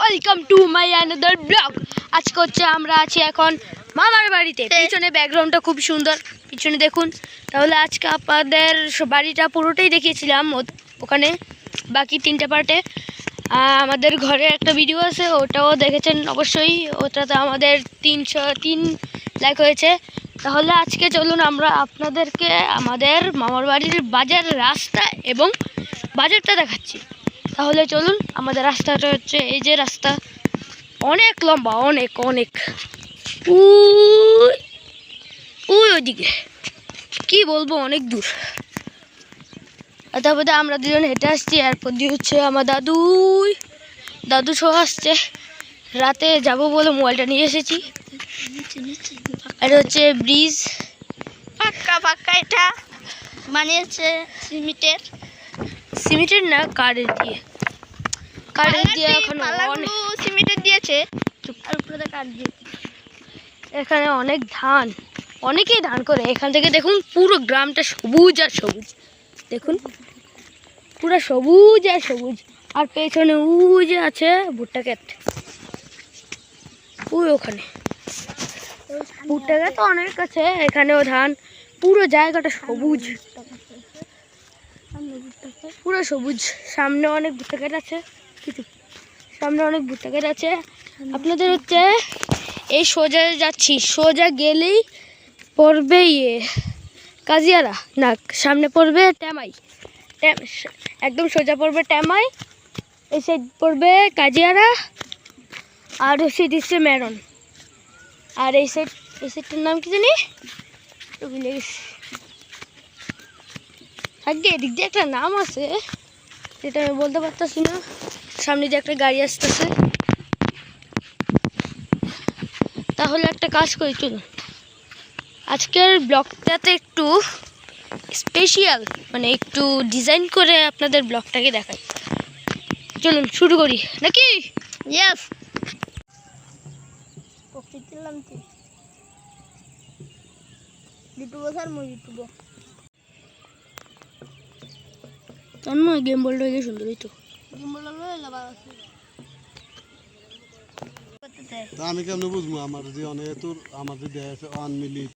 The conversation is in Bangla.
Welcome to my another blog. আজকে হচ্ছে আমরা আছি এখন মামার বাড়িতে। পিছনে ব্যাকগ্রাউন্ডটা খুব সুন্দর, পিছনে দেখুন। তাহলে আজকে আপনাদের বাড়িটা পুরোটাই দেখিয়েছিলাম ওখানে, বাকি 3টে পার্টে। আমাদের ঘরে একটা ভিডিও আছে, ওটাও দেখেছেন অবশ্যই। ওটাতে আমাদের 303 লাইক হয়েছে। তাহলে আজকে চলুন আমরা আপনাদেরকে আমাদের মামার বাড়ির বাজার রাস্তা এবং বাজারটা দেখাচ্ছি। তাহলে চলুন, আমাদের রাস্তাটা হচ্ছে এই যে রাস্তা, অনেক লম্বা, অনেক অনেক ওইদিকে কি বলবো, অনেক দূর। তারপরে আমরা দুজন হেঁটে আসছি, এরপর দিয়ে হচ্ছে আমার দাদু সহ আসছে। রাতে যাব বলে মোবাইলটা নিয়ে এসেছি। এটা হচ্ছে ব্রিজ, পাক্কা এটা মানে হচ্ছে সিমেন্টের না, কাঠের দিয়ে এখন অনেক সিমেন্টের দিয়েছে, আর উপরে কাঠ দিয়ে। এখানে অনেক ধান, অনেকেই ধান করে। এখান থেকে দেখুন পুরো গ্রামটা সবুজ আর সবুজ, দেখুন পুরো সবুজ আর সবুজ। আর পেছনে ওই যে আছে ভুট্টা ক্ষেত, ওই ওখানে ভুট্টা ক্ষেত অনেক আছে। এখানেও ধান, পুরো জায়গাটা সবুজ, পুরো সবুজ। সামনে অনেক ভুট্টা ক্ষেত আছে, সামনে অনেক ভুট্টা ক্ষেত আছে। আপনাদের হচ্ছে এই সোজা যাচ্ছি, সোজা গেলেই পড়বে কাজিয়ারা, না সামনে পড়বে ট্যামাই, একদম সোজা পড়বে ট্যামাই, এই সাইড পড়বে কাজিয়ারা, আর ওই সাইড হচ্ছে মেরন। আর এই সাইডটার নাম কি জানি, ভুলে গেছি। আগে এদিক দিয়ে একটা নাম আছে, যেটা আমি বলতে পারতেছি না। সামনে দিয়ে একটা গাড়ি আসতেছে। তাহলে একটা কাজ করি, চলুন আজকের ব্লগটাতে একটু স্পেশাল, মানে একটু ডিজাইন করে আপনাদের ব্লগটাকে দেখাই। চলুন শুরু করি নাকি? ইয়েস। তন্ময় গেম বলটা হয়ে সুন্দরই তো। আমি কেমন বুঝবো আমার যে অনেক তোর আমার যে 1 মিনিট